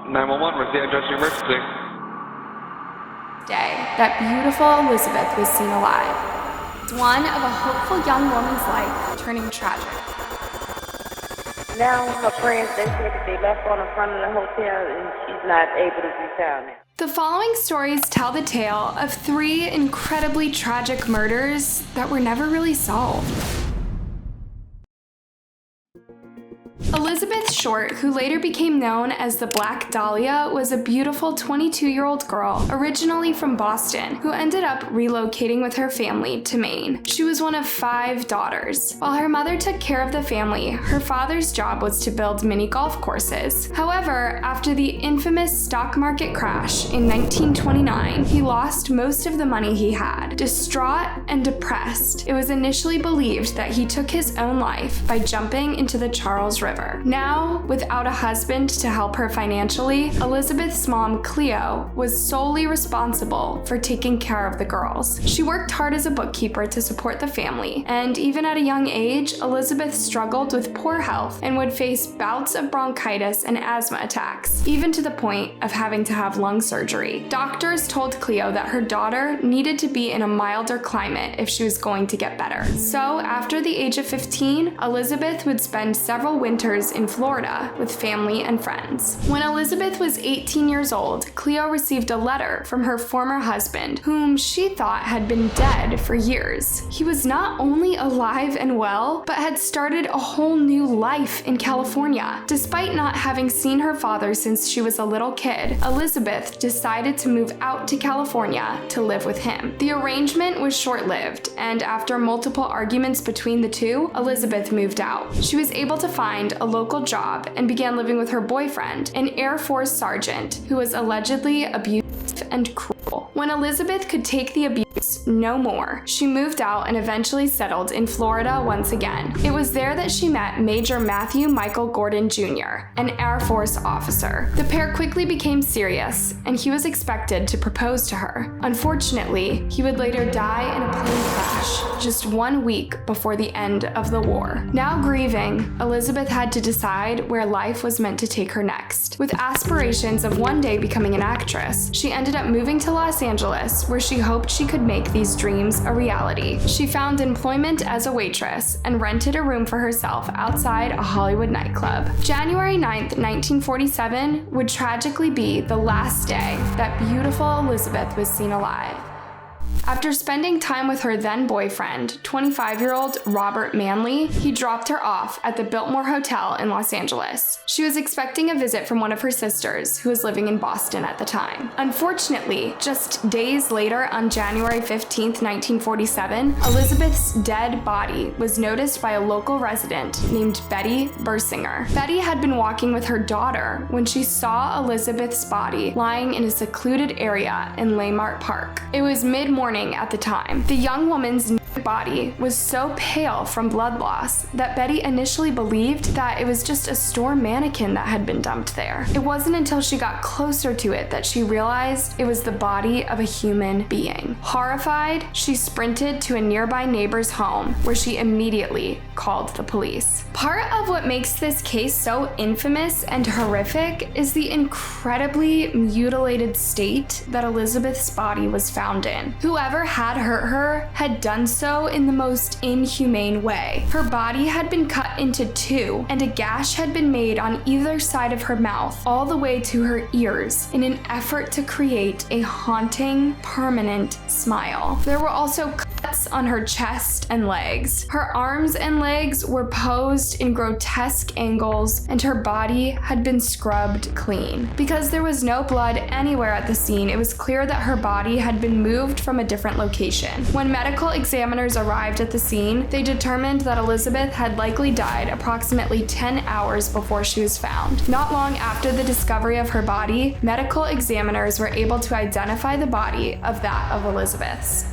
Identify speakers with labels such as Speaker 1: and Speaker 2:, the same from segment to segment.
Speaker 1: 911, where's the address of your emergency?
Speaker 2: Day that beautiful Elizabeth was seen alive. It's one of a hopeful young woman's life turning tragic.
Speaker 3: Now her friends, they said that they left her on the front of the hotel and she's not able to be found now.
Speaker 2: The following stories tell the tale of 3 incredibly tragic murders that were never really solved. Elizabeth Short, who later became known as the Black Dahlia, was a beautiful 22-year-old girl, originally from Boston, who ended up relocating with her family to Maine. She was one of 5 daughters. While her mother took care of the family, her father's job was to build mini golf courses. However, after the infamous stock market crash in 1929, he lost most of the money he had. Distraught and depressed, it was initially believed that he took his own life by jumping into the Charles River. Now, without a husband to help her financially, Elizabeth's mom, Cleo, was solely responsible for taking care of the girls. She worked hard as a bookkeeper to support the family, and even at a young age, Elizabeth struggled with poor health and would face bouts of bronchitis and asthma attacks, even to the point of having to have lung surgery. Doctors told Cleo that her daughter needed to be in a milder climate if she was going to get better. So, after the age of 15, Elizabeth would spend several winters in Florida with family and friends. When Elizabeth was 18 years old, Cleo received a letter from her former husband, whom she thought had been dead for years. He was not only alive and well, but had started a whole new life in California. Despite not having seen her father since she was a little kid, Elizabeth decided to move out to California to live with him. The arrangement was short-lived, and after multiple arguments between the two, Elizabeth moved out. She was able to find a local job and began living with her boyfriend, an Air Force sergeant who was allegedly abusive and cruel. When Elizabeth could take the abuse no more, she moved out and eventually settled in Florida once again. It was there that she met Major Matthew Michael Gordon Jr., an Air Force officer. The pair quickly became serious, and he was expected to propose to her. Unfortunately, he would later die in a plane crash just 1 week before the end of the war. Now grieving, Elizabeth had to decide where life was meant to take her next. With aspirations of one day becoming an actress, she ended up moving to Los Angeles, where she hoped she could make these dreams a reality. She found employment as a waitress and rented a room for herself outside a Hollywood nightclub. January 9th, 1947 would tragically be the last day that beautiful Elizabeth was seen alive. After spending time with her then-boyfriend, 25-year-old Robert Manley, he dropped her off at the Biltmore Hotel in Los Angeles. She was expecting a visit from one of her sisters, who was living in Boston at the time. Unfortunately, just days later, on January 15th, 1947, Elizabeth's dead body was noticed by a local resident named Betty Bersinger. Betty had been walking with her daughter when she saw Elizabeth's body lying in a secluded area in Leimert Park. It was mid-morning at the time. The young woman's body was so pale from blood loss that Betty initially believed that it was just a store mannequin that had been dumped there. It wasn't until she got closer to it that she realized it was the body of a human being. Horrified, she sprinted to a nearby neighbor's home, where she immediately called the police. Part of what makes this case so infamous and horrific is the incredibly mutilated state that Elizabeth's body was found in. Whoever had hurt her had done so in the most inhumane way. Her body had been cut into 2, and a gash had been made on either side of her mouth, all the way to her ears, in an effort to create a haunting, permanent smile. There were also cuts on her chest and legs. Her arms and legs were posed in grotesque angles, and her body had been scrubbed clean. Because there was no blood anywhere at the scene, it was clear that her body had been moved from a different location. When medical examiners arrived at the scene, they determined that Elizabeth had likely died approximately 10 hours before she was found. Not long after the discovery of her body, medical examiners were able to identify the body of that of Elizabeth's.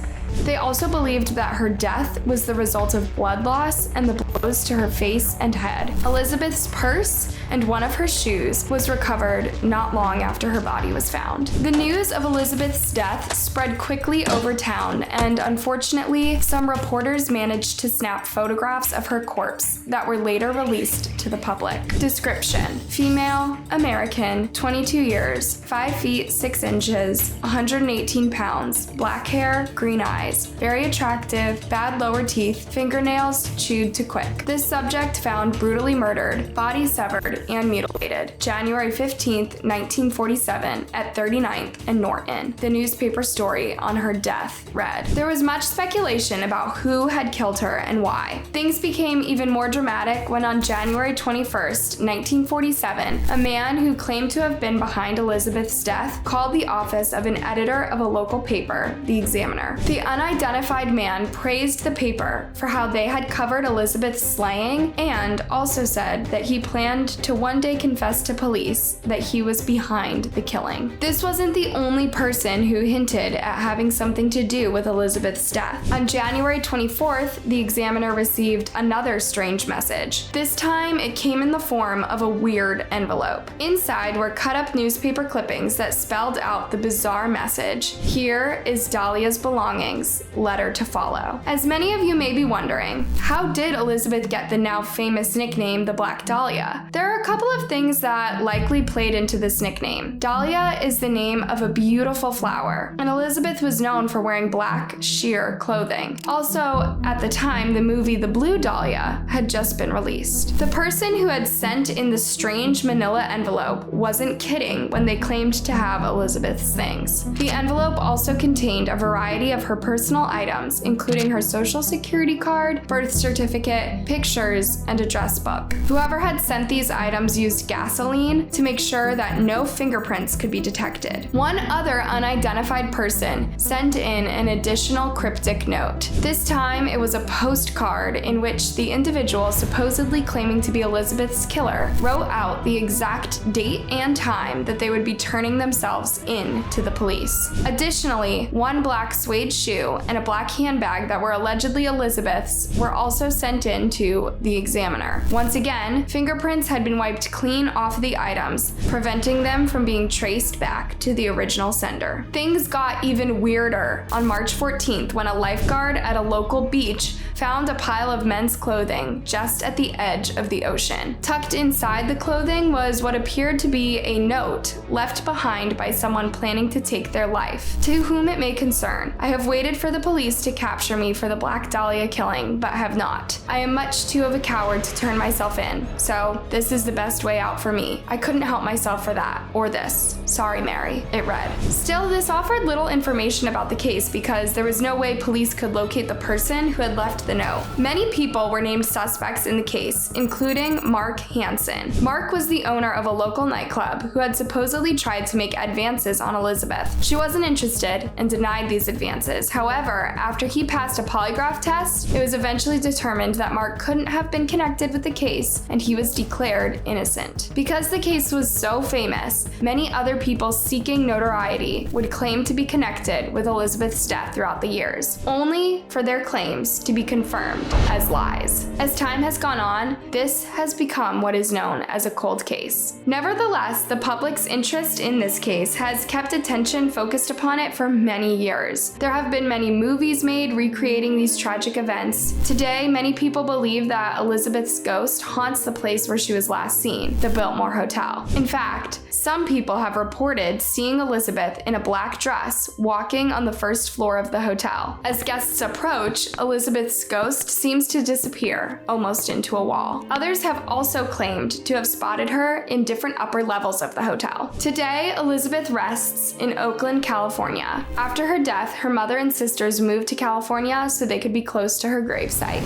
Speaker 2: They also believed that her death was the result of blood loss and the blows to her face and head. Elizabeth's purse and one of her shoes was recovered not long after her body was found. The news of Elizabeth's death spread quickly over town, and unfortunately, some reporters managed to snap photographs of her corpse that were later released to the public. Description: female, American, 22 years, 5 feet 6 inches, 118 pounds, black hair, green eyes, very attractive, bad lower teeth, fingernails chewed to quick. This subject found brutally murdered, body severed and mutilated, January 15th, 1947 at 39th and Norton. The newspaper story on her death read, "There was much speculation about who had killed her and why. Things became even more dramatic when on January 21st, 1947, a man who claimed to have been behind Elizabeth's death called the office of an editor of a local paper, the Examiner. The unidentified man praised the paper for how they had covered Elizabeth's slaying and also said that he planned to one day confess to police that he was behind the killing. This wasn't the only person who hinted at having something to do with Elizabeth's death. On January 24th, the Examiner received another strange message. This time, it came in the form of a weird envelope. Inside were cut-up newspaper clippings that spelled out the bizarre message, "Here is Dahlia's belongings, letter to follow." As many of you may be wondering, how did Elizabeth get the now famous nickname the Black Dahlia? There are a couple of things that likely played into this nickname. Dahlia is the name of a beautiful flower, and Elizabeth was known for wearing black, sheer clothing. Also, at the time, the movie The Blue Dahlia had just been released. The person who had sent in the strange manila envelope wasn't kidding when they claimed to have Elizabeth's things. The envelope also contained a variety of her personal items, including her social security card, birth certificate, pictures, and address book. Whoever had sent these items used gasoline to make sure that no fingerprints could be detected. One other unidentified person sent in an additional cryptic note. This time, it was a postcard in which the individual supposedly claiming to be Elizabeth's killer wrote out the exact date and time that they would be turning themselves in to the police. Additionally, one black suede shoe and a black handbag that were allegedly Elizabeth's were also sent in to the Examiner. Once again, fingerprints had been wiped clean off the items, preventing them from being traced back to the original sender. Things got even weirder on March 14th when a lifeguard at a local beach found a pile of men's clothing just at the edge of the ocean. Tucked inside the clothing was what appeared to be a note left behind by someone planning to take their life. To whom it may concern, I have waited for the police to capture me for the Black Dahlia killing, but have not. I am much too of a coward to turn myself in, so this is the best way out for me. I couldn't help myself for that, or this. Sorry, Mary," it read. Still, this offered little information about the case because there was no way police could locate the person who had left the note. Many people were named suspects in the case, including Mark Hansen. Mark was the owner of a local nightclub who had supposedly tried to make advances on Elizabeth. She wasn't interested and denied these advances. However, after he passed a polygraph test, it was eventually determined that Mark couldn't have been connected with the case, and he was declared innocent. Because the case was so famous, many other people seeking notoriety would claim to be connected with Elizabeth's death throughout the years, only for their claims to be confirmed as lies. As time has gone on, this has become what is known as a cold case. Nevertheless, the public's interest in this case has kept attention focused upon it for many years. There have been many movies made recreating these tragic events. Today, many people believe that Elizabeth's ghost haunts the place where she was last seen, the Biltmore Hotel. In fact, some people have reported seeing Elizabeth in a black dress walking on the first floor of the hotel. As guests approach, Elizabeth's ghost seems to disappear, almost into a wall. Others have also claimed to have spotted her in different upper levels of the hotel. Today, Elizabeth rests in Oakland, California. After her death, her mother and sisters moved to California so they could be close to her gravesite.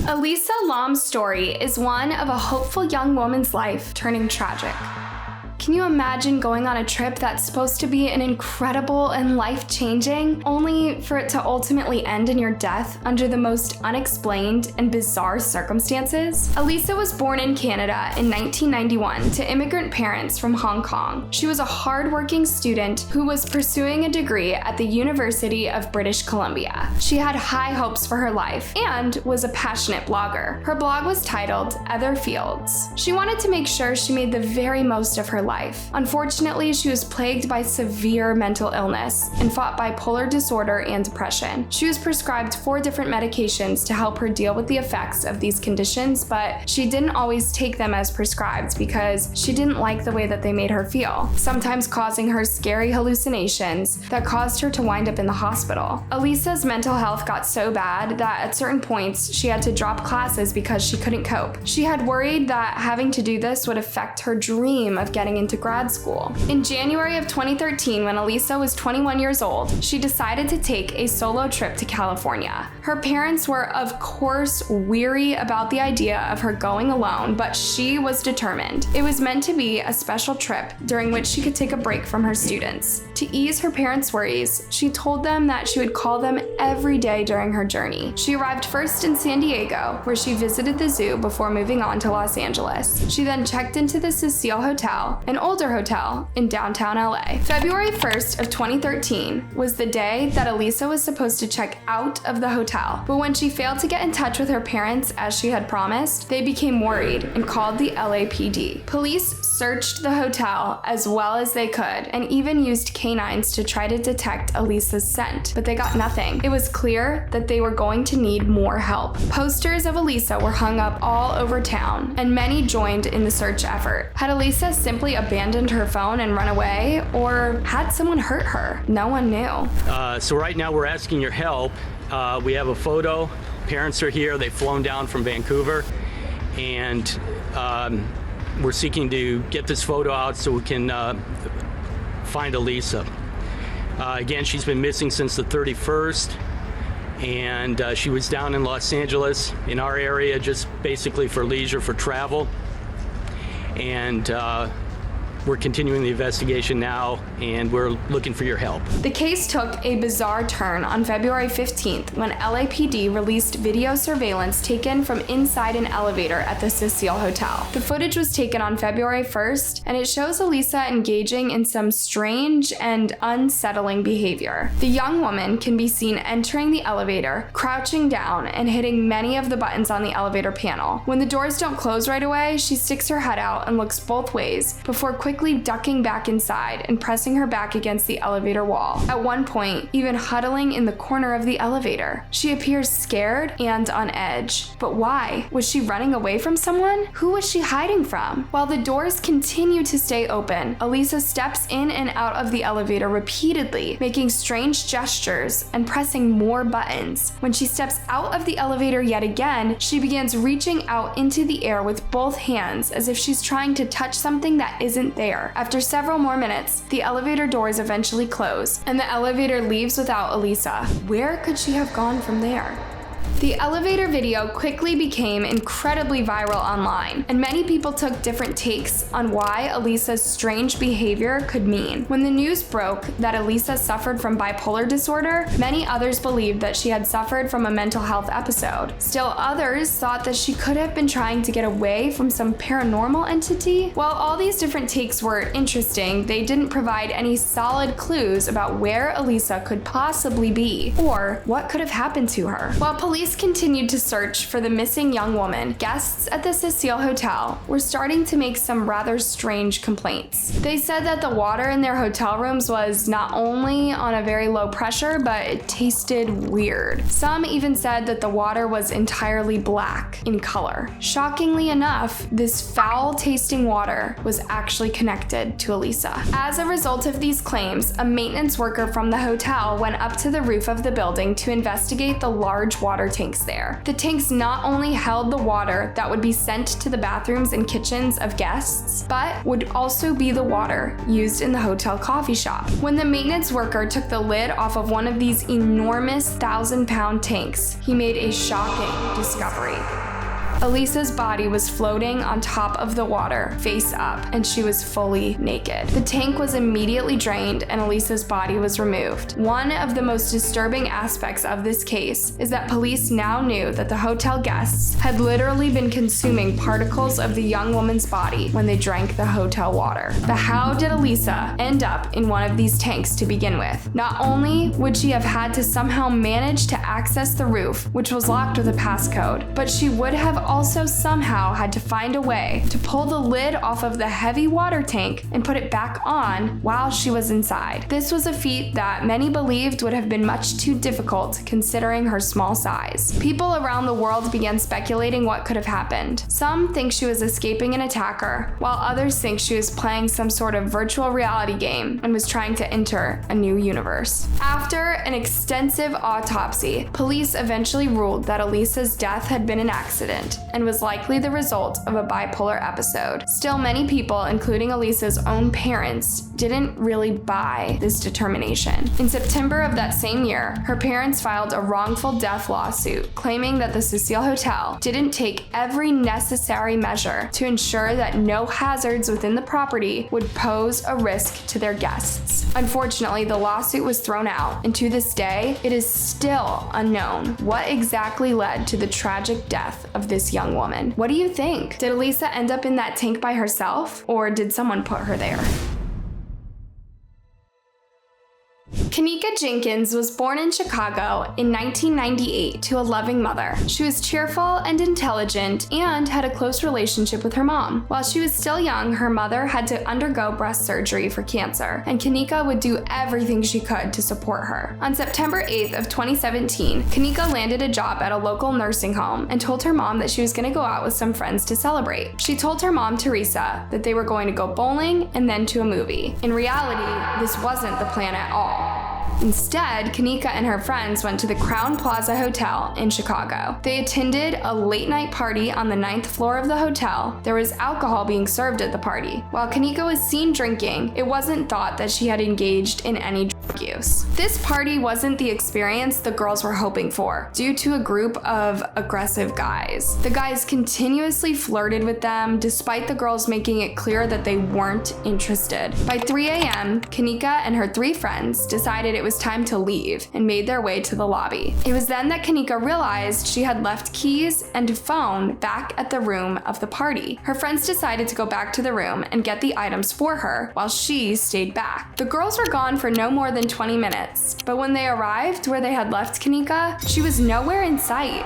Speaker 2: Elisa Lam's story is one of a hopeful young woman's life turning tragic. Can you imagine going on a trip that's supposed to be an incredible and life-changing, only for it to ultimately end in your death under the most unexplained and bizarre circumstances? Elisa was born in Canada in 1991 to immigrant parents from Hong Kong. She was a hard-working student who was pursuing a degree at the University of British Columbia. She had high hopes for her life and was a passionate blogger. Her blog was titled Other Fields. She wanted to make sure she made the very most of her life. Unfortunately, she was plagued by severe mental illness and fought bipolar disorder and depression. She was prescribed 4 different medications to help her deal with the effects of these conditions, but she didn't always take them as prescribed because she didn't like the way that they made her feel, sometimes causing her scary hallucinations that caused her to wind up in the hospital. Elisa's mental health got so bad that at certain points she had to drop classes because she couldn't cope. She had worried that having to do this would affect her dream of getting into grad school. In January of 2013, when Elisa was 21 years old, she decided to take a solo trip to California. Her parents were, of course, weary about the idea of her going alone, but she was determined. It was meant to be a special trip during which she could take a break from her students. To ease her parents' worries, she told them that she would call them every day during her journey. She arrived first in San Diego, where she visited the zoo before moving on to Los Angeles. She then checked into the Cecil Hotel, an older hotel in downtown LA. February 1st of 2013 was the day that Elisa was supposed to check out of the hotel, but when she failed to get in touch with her parents as she had promised, they became worried and called the LAPD. Police searched the hotel as well as they could and even used canines to try to detect Elisa's scent, but they got nothing. It was clear that they were going to need more help. Posters of Elisa were hung up all over town, and many joined in the search effort. Had Elisa simply abandoned her phone and run away, or had someone hurt her? No one knew.
Speaker 4: So right now we're asking your help. We have a photo. Parents are here. They've flown down from Vancouver, and we're seeking to get this photo out so we can find Elisa. Again, she's been missing since the 31st, and she was down in Los Angeles in our area just basically for leisure, for travel. And we're continuing the investigation now, and we're looking for your help.
Speaker 2: The case took a bizarre turn on February 15th when LAPD released video surveillance taken from inside an elevator at the Cecil Hotel. The footage was taken on February 1st, and it shows Elisa engaging in some strange and unsettling behavior. The young woman can be seen entering the elevator, crouching down, and hitting many of the buttons on the elevator panel. When the doors don't close right away, she sticks her head out and looks both ways before quickly ducking back inside and pressing her back against the elevator wall. At one point, even huddling in the corner of the elevator. She appears scared and on edge. But why? Was she running away from someone? Who was she hiding from? While the doors continue to stay open, Elisa steps in and out of the elevator repeatedly, making strange gestures and pressing more buttons. When she steps out of the elevator yet again, she begins reaching out into the air with both hands as if she's trying to touch something that isn't there. After several more minutes, the elevator doors eventually close, and the elevator leaves without Elisa. Where could she have gone from there? The elevator video quickly became incredibly viral online, and many people took different takes on why Elisa's strange behavior could mean. When the news broke that Elisa suffered from bipolar disorder, many others believed that she had suffered from a mental health episode. Still others thought that she could have been trying to get away from some paranormal entity. While all these different takes were interesting, they didn't provide any solid clues about where Elisa could possibly be, or what could have happened to her. While police continued to search for the missing young woman, guests at the Cecil Hotel were starting to make some rather strange complaints. They said that the water in their hotel rooms was not only on a very low pressure, but it tasted weird. Some even said that the water was entirely black in color. Shockingly enough, this foul-tasting water was actually connected to Elisa. As a result of these claims, a maintenance worker from the hotel went up to the roof of the building to investigate the large water tanks there. The tanks not only held the water that would be sent to the bathrooms and kitchens of guests, but would also be the water used in the hotel coffee shop. When the maintenance worker took the lid off of one of these enormous 1,000-pound tanks, he made a shocking discovery. Elisa's body was floating on top of the water, face up, and she was fully naked. The tank was immediately drained and Elisa's body was removed. One of the most disturbing aspects of this case is that police now knew that the hotel guests had literally been consuming particles of the young woman's body when they drank the hotel water. But how did Elisa end up in one of these tanks to begin with? Not only would she have had to somehow manage to access the roof, which was locked with a passcode, but she would have also somehow had to find a way to pull the lid off of the heavy water tank and put it back on while she was inside. This was a feat that many believed would have been much too difficult considering her small size. People around the world began speculating what could have happened. Some think she was escaping an attacker, while others think she was playing some sort of virtual reality game and was trying to enter a new universe. After an extensive autopsy, police eventually ruled that Elisa's death had been an accident and was likely the result of a bipolar episode. Still, many people, including Elisa's own parents, didn't really buy this determination. In September of that same year, her parents filed a wrongful death lawsuit claiming that the Cecile Hotel didn't take every necessary measure to ensure that no hazards within the property would pose a risk to their guests. Unfortunately, the lawsuit was thrown out, and to this day, it is still unknown what exactly led to the tragic death of this young woman. What do you think? Did Elisa end up in that tank by herself, or did someone put her there? Kenneka Jenkins was born in Chicago in 1998 to a loving mother. She was cheerful and intelligent and had a close relationship with her mom. While she was still young, her mother had to undergo breast surgery for cancer, and Kenneka would do everything she could to support her. On September 8th of 2017, Kenneka landed a job at a local nursing home and told her mom that she was going to go out with some friends to celebrate. She told her mom, Teresa, that they were going to go bowling and then to a movie. In reality, this wasn't the plan at all. Instead, Kenneka and her friends went to the Crown Plaza Hotel in Chicago. They attended a late-night party on the 9th floor of the hotel. There was alcohol being served at the party. While Kenneka was seen drinking, it wasn't thought that she had engaged in any drug use. This party wasn't the experience the girls were hoping for, due to a group of aggressive guys. The guys continuously flirted with them, despite the girls making it clear that they weren't interested. By 3 a.m., Kenneka and her 3 friends decided it was time to leave and made their way to the lobby. It was then that Kenneka realized she had left keys and phone back at the room of the party. Her friends decided to go back to the room and get the items for her while she stayed back. The girls were gone for no more than 20 minutes, but when they arrived where they had left Kenneka, she was nowhere in sight.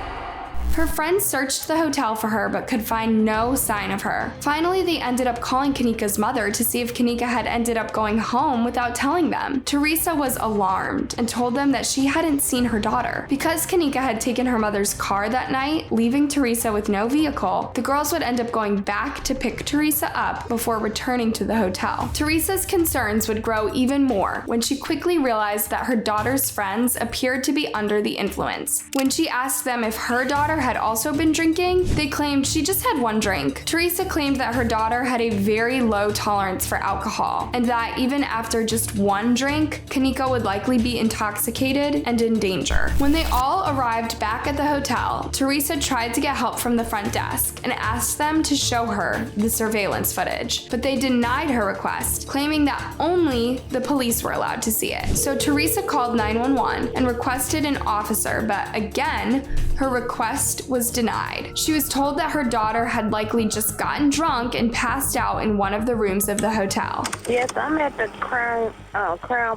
Speaker 2: Her friends searched the hotel for her but could find no sign of her. Finally, they ended up calling Kenneka's mother to see if Kenneka had ended up going home without telling them. Teresa was alarmed and told them that she hadn't seen her daughter. Because Kenneka had taken her mother's car that night, leaving Teresa with no vehicle, the girls would end up going back to pick Teresa up before returning to the hotel. Teresa's concerns would grow even more when she quickly realized that her daughter's friends appeared to be under the influence. When she asked them if her daughter had also been drinking, they claimed she just had one drink. Teresa claimed that her daughter had a very low tolerance for alcohol, and that even after just one drink, Kenneka would likely be intoxicated and in danger. When they all arrived back at the hotel, Teresa tried to get help from the front desk and asked them to show her the surveillance footage, but they denied her request, claiming that only the police were allowed to see it. So Teresa called 911 and requested an officer, but again, her request was denied. She was told that her daughter had likely just gotten drunk and passed out in one of the rooms of the hotel.
Speaker 3: Yes, I'm at the Crown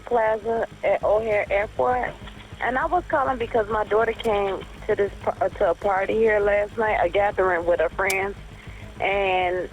Speaker 3: Plaza at O'Hare Airport, and I was calling because my daughter came to a party here last night, a gathering with her friends, and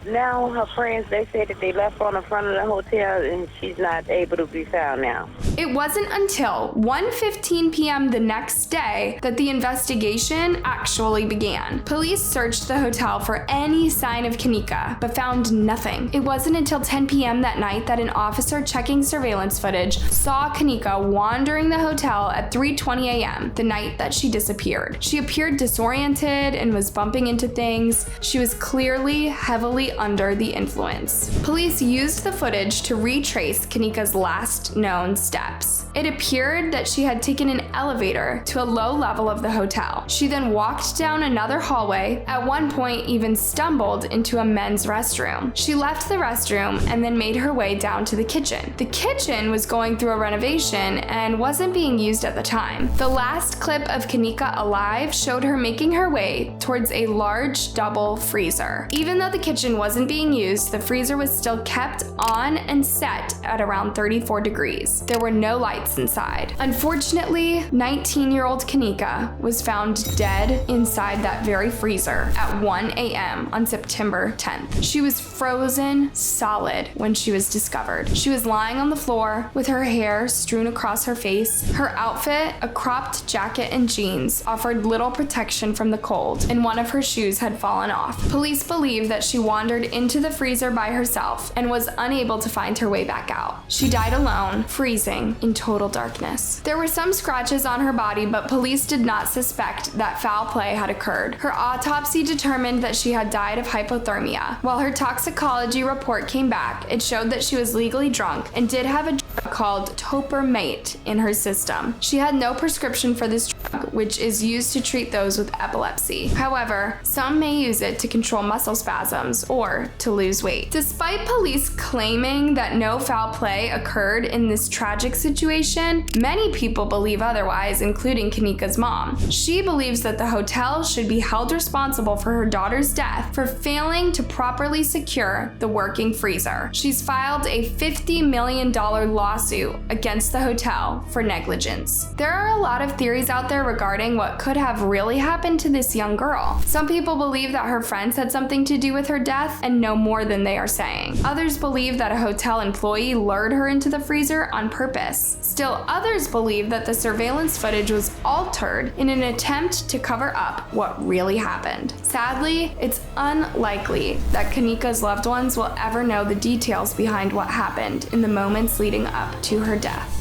Speaker 3: now her friends, they say that they left her on the front of the hotel and she's not able to be found now.
Speaker 2: It wasn't until 1:15 p.m. the next day that the investigation actually began. Police searched the hotel for any sign of Kenneka, but found nothing. It wasn't until 10 p.m. that night that an officer checking surveillance footage saw Kenneka wandering the hotel at 3:20 a.m., the night that she disappeared. She appeared disoriented and was bumping into things. She was clearly heavily under the influence. Police used the footage to retrace Kenneka's last known steps. It appeared that she had taken an elevator to a low level of the hotel. She then walked down another hallway, at one point even stumbled into a men's restroom. She left the restroom and then made her way down to the kitchen. The kitchen was going through a renovation and wasn't being used at the time. The last clip of Kenneka alive showed her making her way towards a large double freezer. Even though the kitchen wasn't being used, the freezer was still kept on and set at around 34 degrees. There were no lights inside. Unfortunately, 19-year-old Kenneka was found dead inside that very freezer at 1 a.m. on September 10th. She was frozen solid when she was discovered. She was lying on the floor with her hair strewn across her face. Her outfit, a cropped jacket and jeans, offered little protection from the cold, and one of her shoes had fallen off. Police believe that she wandered into the freezer by herself and was unable to find her way back out. She died alone, freezing in total darkness. There were some scratches on her body, but police did not suspect that foul play had occurred. Her autopsy determined that she had died of hypothermia. While her toxicology report came back, it showed that she was legally drunk and did have a drug called topermate in her system. She had no prescription for this drug, which is used to treat those with epilepsy. However, some may use it to control muscle spasms or to lose weight. Despite police claiming that no foul play occurred in this tragic situation, many people believe otherwise, including Kenneka's mom. She believes that the hotel should be held responsible for her daughter's death for failing to properly secure the working freezer. She's filed a $50 million lawsuit against the hotel for negligence. There are a lot of theories out there regarding what could have really happened to this young girl. Some people believe that her friends had something to do with her death and know more than they are saying. Others believe that a hotel employee lured her into the freezer on purpose. Still others believe that the surveillance footage was altered in an attempt to cover up what really happened. Sadly, it's unlikely that Kenneka's loved ones will ever know the details behind what happened in the moments leading up to her death.